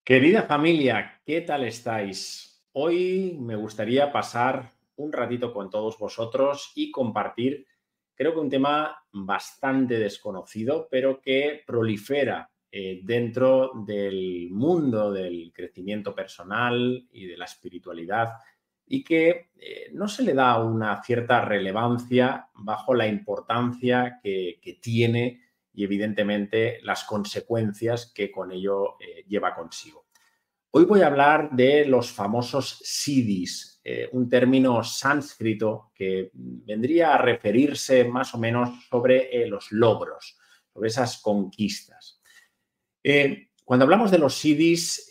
Querida familia, ¿qué tal estáis? Hoy me gustaría pasar un ratito con todos vosotros y compartir, creo que un tema bastante desconocido, pero que prolifera dentro del mundo del crecimiento personal y de la espiritualidad y que no se le da una cierta relevancia bajo la importancia que tiene y evidentemente las consecuencias que con ello lleva consigo. Hoy voy a hablar de los famosos siddhis, un término sánscrito que vendría a referirse más o menos sobre los logros, sobre esas conquistas. Cuando hablamos de los siddhis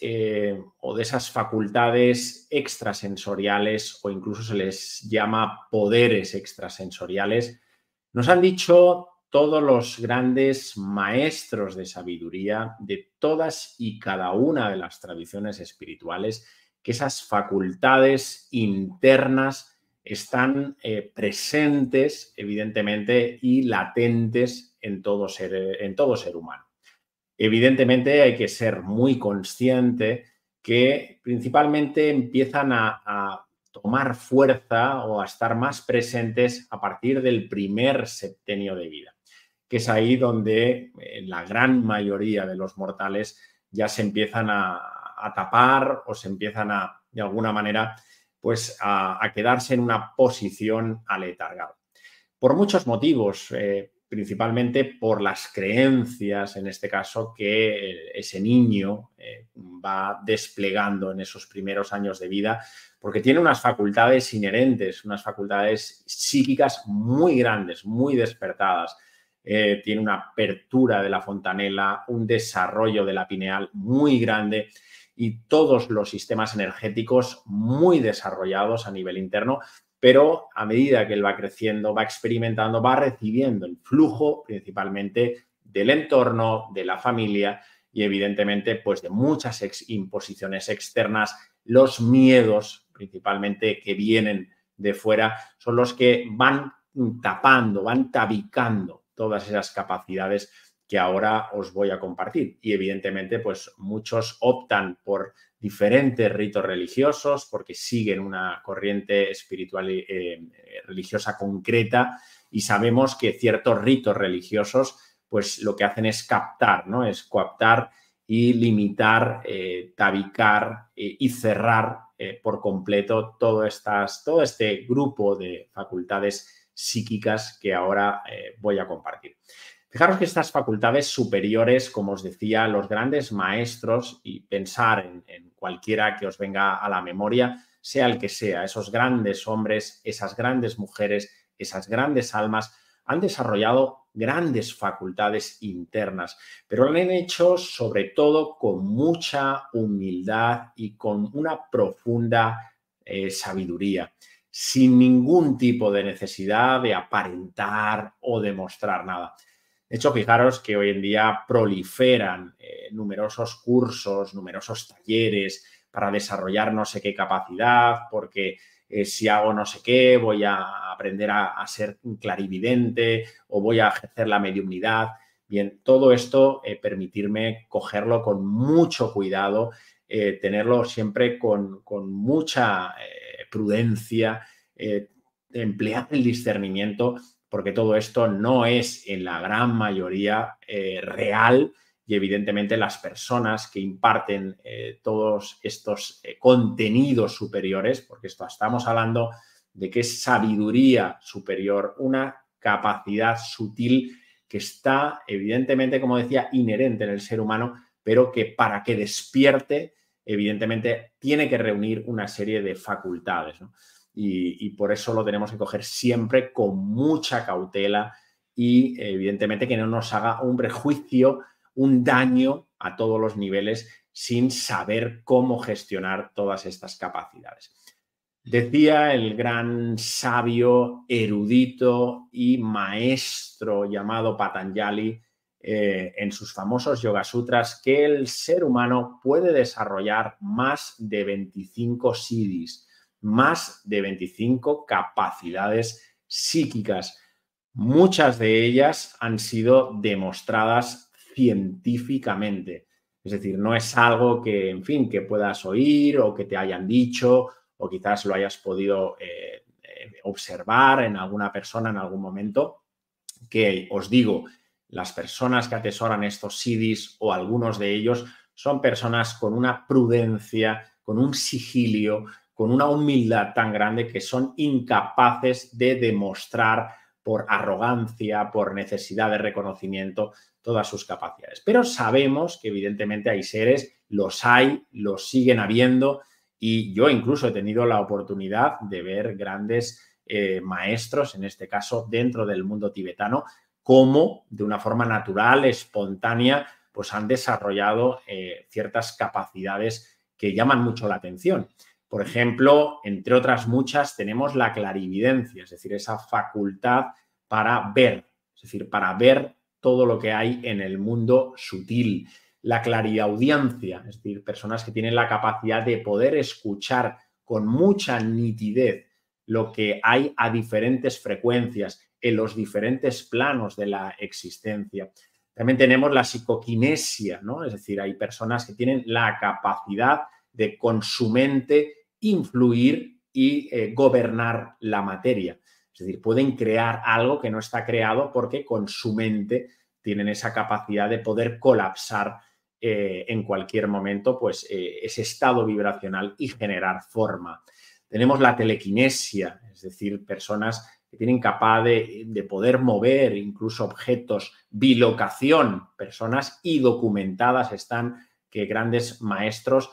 o de esas facultades extrasensoriales o incluso se les llama poderes extrasensoriales, nos han dicho todos los grandes maestros de sabiduría de todas y cada una de las tradiciones espirituales que esas facultades internas están presentes, evidentemente, y latentes en todo ser humano. Evidentemente hay que ser muy consciente que principalmente empiezan a tomar fuerza o a estar más presentes a partir del primer septenio de vida, que es ahí donde la gran mayoría de los mortales ya se empiezan a tapar o se empiezan de alguna manera, pues a quedarse en una posición aletargada. Por muchos motivos, principalmente por las creencias, en este caso, que ese niño va desplegando en esos primeros años de vida, porque tiene unas facultades inherentes, unas facultades psíquicas muy grandes, muy despertadas. Tiene una apertura de la fontanela, un desarrollo de la pineal muy grande y todos los sistemas energéticos muy desarrollados a nivel interno, pero a medida que él va creciendo, va experimentando, va recibiendo el flujo principalmente del entorno, de la familia y evidentemente pues de muchas imposiciones externas. Los miedos principalmente que vienen de fuera son los que van tapando, van tabicando todas esas capacidades que ahora os voy a compartir. Y evidentemente pues muchos optan por diferentes ritos religiosos porque siguen una corriente espiritual religiosa concreta y sabemos que ciertos ritos religiosos pues lo que hacen es captar, ¿no? Es coaptar y limitar, tabicar y cerrar por completo todo este grupo de facultades psíquicas que ahora voy a compartir. Fijaros que estas facultades superiores, como os decía, los grandes maestros, y pensar en cualquiera que os venga a la memoria, sea el que sea, esos grandes hombres, esas grandes mujeres, esas grandes almas, han desarrollado grandes facultades internas, pero lo han hecho sobre todo con mucha humildad y con una profunda sabiduría, sin ningún tipo de necesidad de aparentar o demostrar nada. De hecho, fijaros que hoy en día proliferan numerosos cursos, numerosos talleres para desarrollar no sé qué capacidad, porque si hago no sé qué, voy a aprender a ser un clarividente o voy a ejercer la mediumnidad. Bien, todo esto permitirme cogerlo con mucho cuidado, tenerlo siempre con mucha prudencia, emplear el discernimiento, porque todo esto no es en la gran mayoría real y evidentemente las personas que imparten todos estos contenidos superiores, porque esto estamos hablando de que es sabiduría superior, una capacidad sutil que está evidentemente, como decía, inherente en el ser humano, pero que para que despierte, evidentemente, tiene que reunir una serie de facultades, ¿no? Y por eso lo tenemos que coger siempre con mucha cautela y evidentemente que no nos haga un prejuicio, un daño a todos los niveles sin saber cómo gestionar todas estas capacidades. Decía el gran sabio, erudito y maestro llamado Patanjali en sus famosos Yoga Sutras que el ser humano puede desarrollar más de 25 siddhis, más de 25 capacidades psíquicas. Muchas de ellas han sido demostradas científicamente. Es decir, no es algo que, en fin, que puedas oír o que te hayan dicho o quizás lo hayas podido observar en alguna persona en algún momento, que os digo, las personas que atesoran estos CDs o algunos de ellos son personas con una prudencia, con un sigilio, con una humildad tan grande que son incapaces de demostrar por arrogancia, por necesidad de reconocimiento, todas sus capacidades. Pero sabemos que evidentemente hay seres, los hay, los siguen habiendo, y yo incluso he tenido la oportunidad de ver grandes maestros, en este caso dentro del mundo tibetano, cómo de una forma natural, espontánea, pues han desarrollado ciertas capacidades que llaman mucho la atención. Por ejemplo, entre otras muchas, tenemos la clarividencia, es decir, esa facultad para ver, es decir, para ver todo lo que hay en el mundo sutil. La clariaudiencia, es decir, personas que tienen la capacidad de poder escuchar con mucha nitidez lo que hay a diferentes frecuencias en los diferentes planos de la existencia. También tenemos la psicoquinesia, ¿no? Es decir, hay personas que tienen la capacidad de con su mente influir y gobernar la materia. Es decir, pueden crear algo que no está creado porque con su mente tienen esa capacidad de poder colapsar en cualquier momento pues, ese estado vibracional y generar forma. Tenemos la telequinesia, es decir, personas que tienen capaz de poder mover incluso objetos, bilocación, personas y documentadas están que grandes maestros,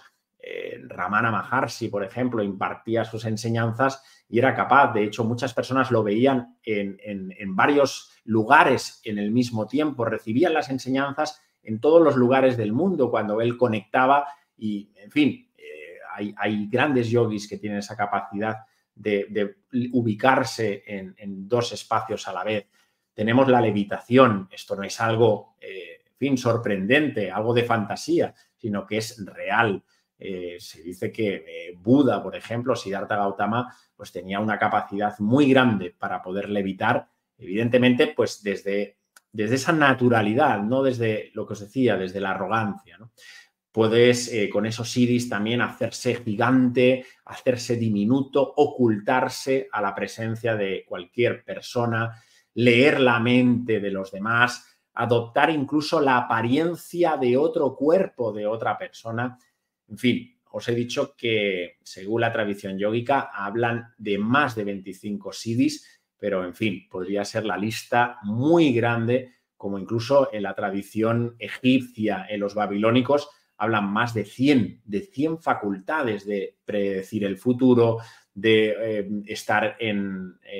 Ramana Maharshi, por ejemplo, impartía sus enseñanzas y era capaz, de hecho, muchas personas lo veían en varios lugares en el mismo tiempo, recibían las enseñanzas en todos los lugares del mundo cuando él conectaba y, en fin, hay grandes yogis que tienen esa capacidad de ubicarse en dos espacios a la vez. Tenemos la levitación, esto no es algo, en fin, sorprendente, algo de fantasía, sino que es real. Se dice que Buda, por ejemplo, Siddhartha Gautama, pues tenía una capacidad muy grande para poder levitar, evidentemente, pues desde esa naturalidad, no desde lo que os decía, desde la arrogancia, ¿no? Puedes con esos CDs también hacerse gigante, hacerse diminuto, ocultarse a la presencia de cualquier persona, leer la mente de los demás, adoptar incluso la apariencia de otro cuerpo, de otra persona. En fin, os he dicho que según la tradición yógica hablan de más de 25 CDs, pero en fin, podría ser la lista muy grande, como incluso en la tradición egipcia, en los babilónicos, hablan más de 100 facultades de predecir el futuro, de estar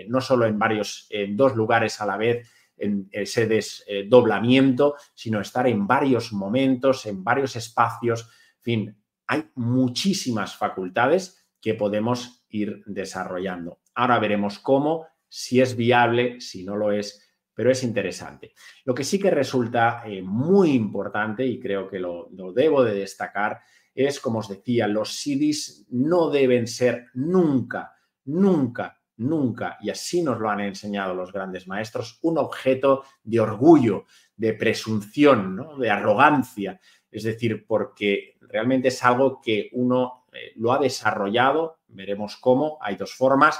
no solo en dos lugares a la vez, en ese desdoblamiento, sino estar en varios momentos, en varios espacios. En fin, hay muchísimas facultades que podemos ir desarrollando. Ahora veremos cómo, si es viable, si no lo es, pero es interesante. Lo que sí que resulta muy importante, y creo que lo debo de destacar, es, como os decía, los CDs no deben ser nunca, nunca, nunca, y así nos lo han enseñado los grandes maestros, un objeto de orgullo, de presunción, ¿no? De arrogancia. Es decir, porque realmente es algo que uno lo ha desarrollado, veremos cómo, hay dos formas,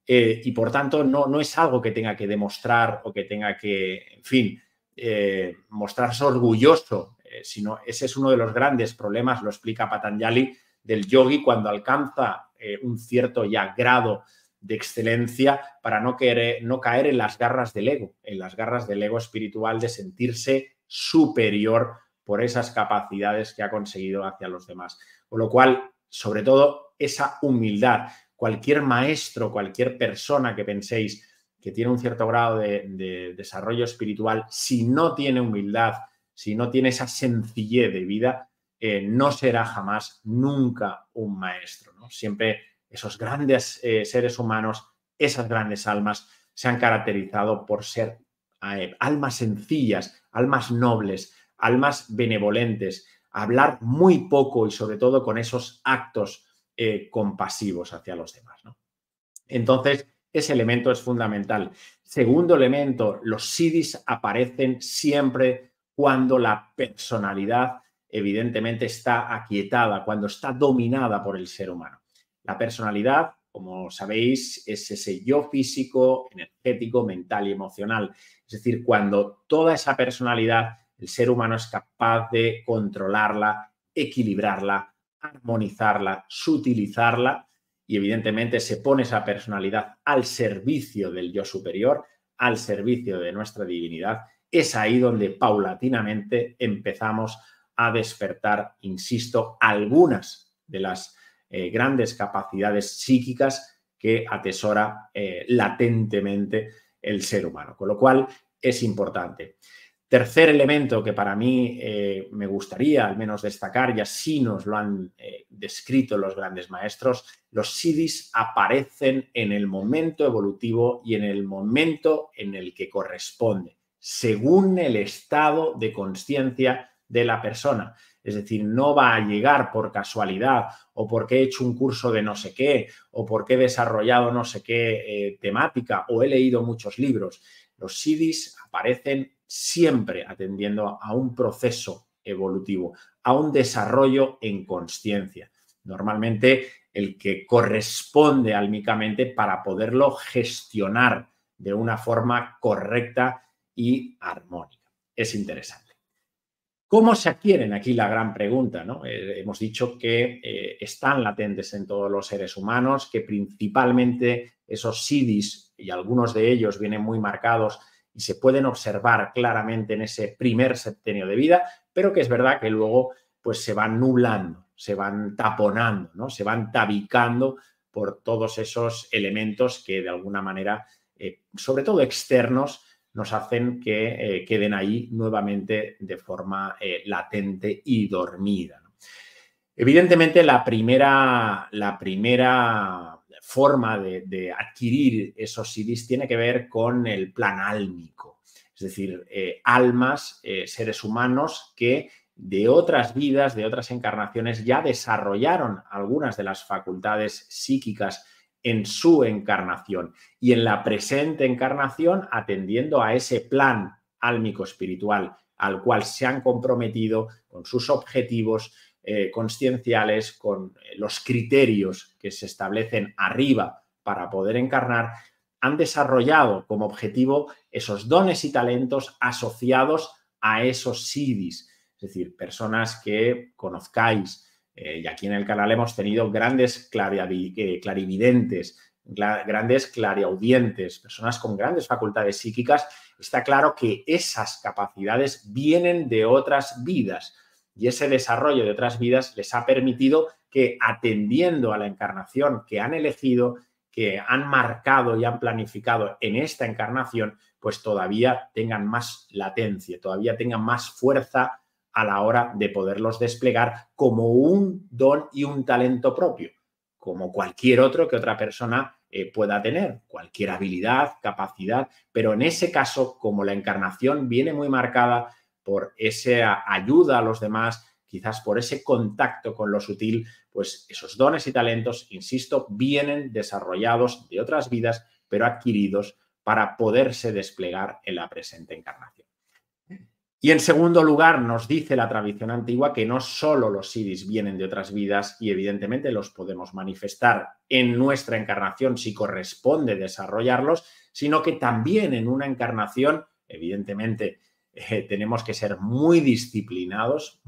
y por tanto no es algo que tenga que demostrar o que tenga que, en fin, mostrarse orgulloso, sino ese es uno de los grandes problemas, lo explica Patanjali, del yogi cuando alcanza un cierto ya grado de excelencia para no caer en las garras del ego espiritual de sentirse superior por esas capacidades que ha conseguido hacia los demás. Con lo cual, sobre todo, esa humildad. Cualquier maestro, cualquier persona que penséis que tiene un cierto grado de desarrollo espiritual, si no tiene humildad, si no tiene esa sencillez de vida, no será jamás, nunca un maestro, ¿no? Siempre esos grandes seres humanos, esas grandes almas, se han caracterizado por ser almas sencillas, almas nobles, almas benevolentes, hablar muy poco y sobre todo con esos actos compasivos hacia los demás, ¿no? Entonces, ese elemento es fundamental. Segundo elemento, los CDs aparecen siempre cuando la personalidad evidentemente está aquietada, cuando está dominada por el ser humano. La personalidad, como sabéis, es ese yo físico, energético, mental y emocional. Es decir, cuando toda esa personalidad, el ser humano es capaz de controlarla, equilibrarla, armonizarla, sutilizarla y evidentemente se pone esa personalidad al servicio del yo superior, al servicio de nuestra divinidad, es ahí donde paulatinamente empezamos a despertar, insisto, algunas de las grandes capacidades psíquicas que atesora latentemente el ser humano, con lo cual es importante. Tercer elemento que para mí me gustaría al menos destacar, y así nos lo han descrito los grandes maestros, los siddhis aparecen en el momento evolutivo y en el momento en el que corresponde, según el estado de conciencia de la persona. Es decir, no va a llegar por casualidad o porque he hecho un curso de no sé qué o porque he desarrollado no sé qué temática o he leído muchos libros. Los siddhis aparecen siempre atendiendo a un proceso evolutivo, a un desarrollo en consciencia. Normalmente el que corresponde álmicamente para poderlo gestionar de una forma correcta y armónica. Es interesante. ¿Cómo se adquieren? Aquí la gran pregunta, ¿no? Hemos dicho que están latentes en todos los seres humanos, que principalmente esos siddhis, y algunos de ellos vienen muy marcados y se pueden observar claramente en ese primer septenio de vida, pero que es verdad que luego pues, se van nublando, se van taponando, ¿no? Se van tabicando por todos esos elementos que de alguna manera, sobre todo externos, nos hacen que queden ahí nuevamente de forma latente y dormida, ¿no? Evidentemente, la primera forma de adquirir esos siddhis tiene que ver con el plan álmico, es decir, almas, seres humanos que de otras vidas, de otras encarnaciones, ya desarrollaron algunas de las facultades psíquicas en su encarnación y en la presente encarnación atendiendo a ese plan álmico espiritual al cual se han comprometido con sus objetivos conscienciales, con los criterios que se establecen arriba para poder encarnar, han desarrollado como objetivo esos dones y talentos asociados a esos siddhis, es decir, personas que conozcáis. Y aquí en el canal hemos tenido grandes clarividentes, grandes clariaudientes, personas con grandes facultades psíquicas. Está claro que esas capacidades vienen de otras vidas y ese desarrollo de otras vidas les ha permitido que, atendiendo a la encarnación que han elegido, que han marcado y han planificado en esta encarnación, pues todavía tengan más latencia, todavía tengan más fuerza a la hora de poderlos desplegar como un don y un talento propio, como cualquier otro que otra persona pueda tener, cualquier habilidad, capacidad, pero en ese caso, como la encarnación viene muy marcada por esa ayuda a los demás, quizás por ese contacto con lo sutil, pues esos dones y talentos, insisto, vienen desarrollados de otras vidas, pero adquiridos para poderse desplegar en la presente encarnación. Y en segundo lugar, nos dice la tradición antigua que no solo los siddhis vienen de otras vidas y evidentemente los podemos manifestar en nuestra encarnación si corresponde desarrollarlos, sino que también en una encarnación, evidentemente, tenemos que ser muy disciplinados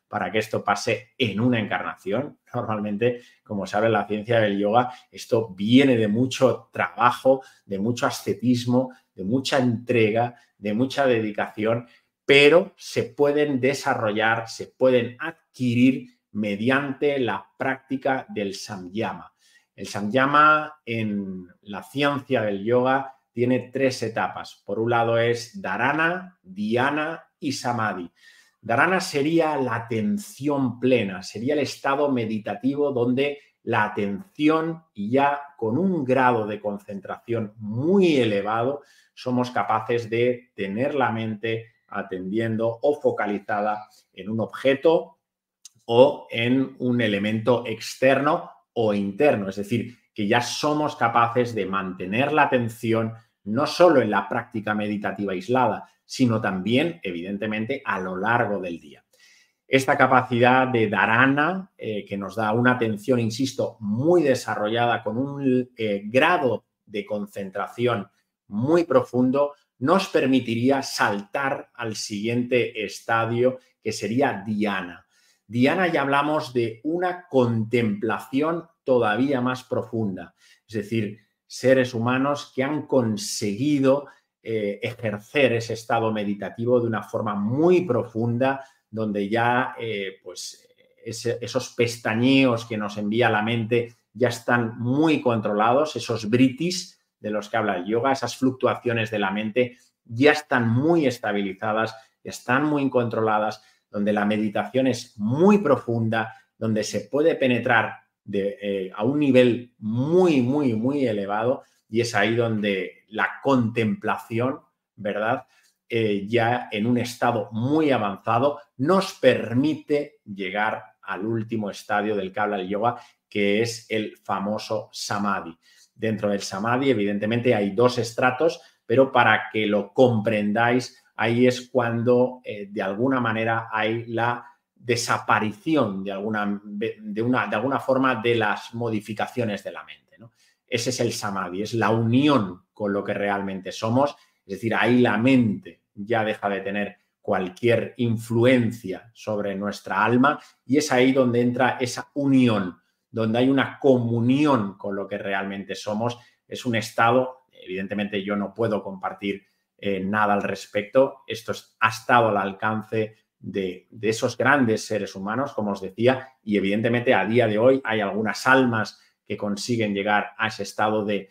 para que esto pase en una encarnación. Normalmente, como sabe la ciencia del yoga, esto viene de mucho trabajo, de mucho ascetismo, de mucha entrega, de mucha dedicación, pero se pueden desarrollar, se pueden adquirir mediante la práctica del samyama. El samyama en la ciencia del yoga tiene 3 etapas. Por un lado es dharana, dhyana y samadhi. Dharana sería la atención plena, sería el estado meditativo donde la atención y ya con un grado de concentración muy elevado somos capaces de tener la mente atendiendo o focalizada en un objeto o en un elemento externo o interno, es decir, que ya somos capaces de mantener la atención no solo en la práctica meditativa aislada, sino también, evidentemente, a lo largo del día. Esta capacidad de dharana, que nos da una atención, insisto, muy desarrollada, con un grado de concentración muy profundo, nos permitiría saltar al siguiente estadio, que sería dhyana. Dhyana, ya hablamos de una contemplación todavía más profunda, es decir, seres humanos que han conseguido ejercer ese estado meditativo de una forma muy profunda, donde ya esos pestañeos que nos envía la mente ya están muy controlados, esos vritis de los que habla el yoga, esas fluctuaciones de la mente ya están muy estabilizadas, están muy controladas, donde la meditación es muy profunda, donde se puede penetrar a un nivel muy, muy, muy elevado, y es ahí donde la contemplación, ¿verdad?, ya en un estado muy avanzado, nos permite llegar al último estadio del que habla el yoga, que es el famoso samadhi. Dentro del samadhi, evidentemente, hay dos estratos, pero para que lo comprendáis, ahí es cuando de alguna manera hay la desaparición de alguna forma de las modificaciones de la mente, ¿no? Ese es el samadhi, es la unión con lo que realmente somos, es decir, ahí la mente ya deja de tener cualquier influencia sobre nuestra alma, y es ahí donde entra esa unión, donde hay una comunión con lo que realmente somos. Es un estado, evidentemente yo no puedo compartir nada al respecto, esto ha estado al alcance de esos grandes seres humanos, como os decía, y evidentemente a día de hoy hay algunas almas que consiguen llegar a ese estado de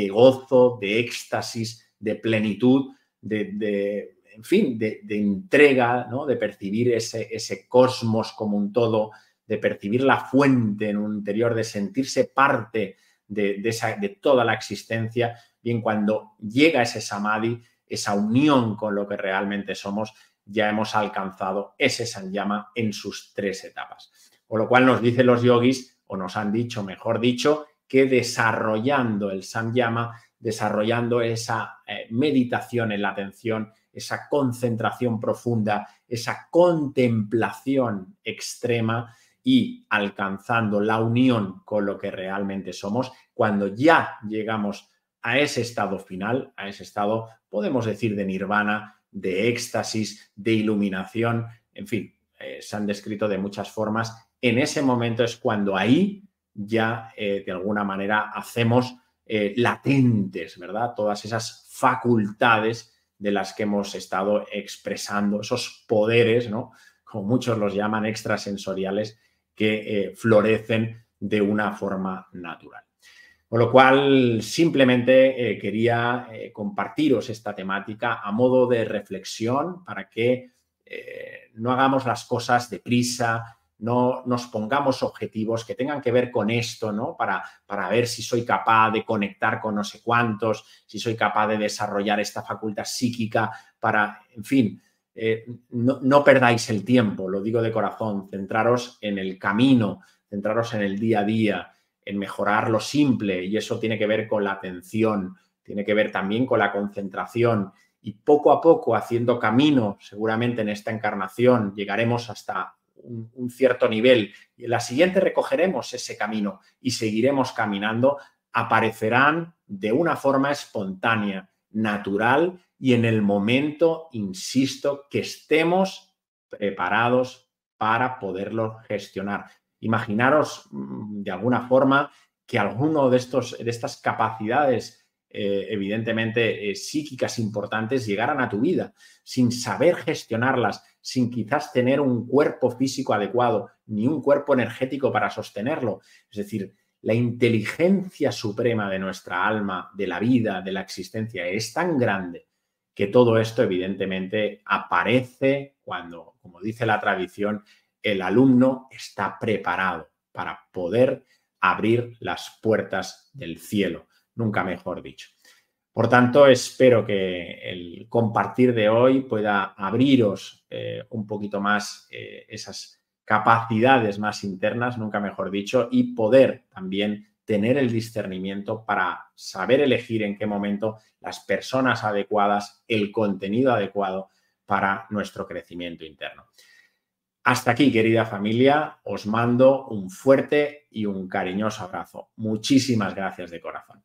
gozo, de éxtasis, de plenitud, en fin, de entrega, ¿no?, de percibir ese cosmos como un todo, de percibir la fuente en un interior, de sentirse parte de toda la existencia. Bien, cuando llega ese samadhi, esa unión con lo que realmente somos, ya hemos alcanzado ese sanyama en sus 3 etapas. Con lo cual nos dicen los yogis, o nos han dicho, mejor dicho, que desarrollando el sanyama, desarrollando esa meditación en la atención, esa concentración profunda, esa contemplación extrema, y alcanzando la unión con lo que realmente somos, cuando ya llegamos a ese estado final, a ese estado, podemos decir, de nirvana, de éxtasis, de iluminación, en fin, se han descrito de muchas formas. En ese momento es cuando ahí ya de alguna manera hacemos latentes, ¿verdad?, todas esas facultades de las que hemos estado expresando, esos poderes, ¿no?, como muchos los llaman, extrasensoriales, que florecen de una forma natural. Con lo cual, simplemente quería compartiros esta temática a modo de reflexión, para que no hagamos las cosas deprisa, no nos pongamos objetivos que tengan que ver con esto, ¿no?, para ver si soy capaz de conectar con no sé cuántos, si soy capaz de desarrollar esta facultad psíquica en fin, no perdáis el tiempo, lo digo de corazón, centraros en el camino, centraros en el día a día, en mejorar lo simple, y eso tiene que ver con la atención, tiene que ver también con la concentración, y poco a poco, haciendo camino, seguramente en esta encarnación llegaremos hasta un cierto nivel, y en la siguiente recogeremos ese camino y seguiremos caminando. Aparecerán de una forma espontánea, natural, y en el momento, insisto, que estemos preparados para poderlo gestionar. Imaginaros de alguna forma que alguno de estas capacidades evidentemente psíquicas importantes llegaran a tu vida sin saber gestionarlas, sin quizás tener un cuerpo físico adecuado ni un cuerpo energético para sostenerlo. Es decir, la inteligencia suprema de nuestra alma, de la vida, de la existencia, es tan grande que todo esto evidentemente aparece cuando, como dice la tradición, el alumno está preparado para poder abrir las puertas del cielo, nunca mejor dicho. Por tanto, espero que el compartir de hoy pueda abriros un poquito más esas capacidades más internas, nunca mejor dicho, y poder también tener el discernimiento para saber elegir en qué momento las personas adecuadas, el contenido adecuado para nuestro crecimiento interno. Hasta aquí, querida familia, os mando un fuerte y un cariñoso abrazo. Muchísimas gracias de corazón.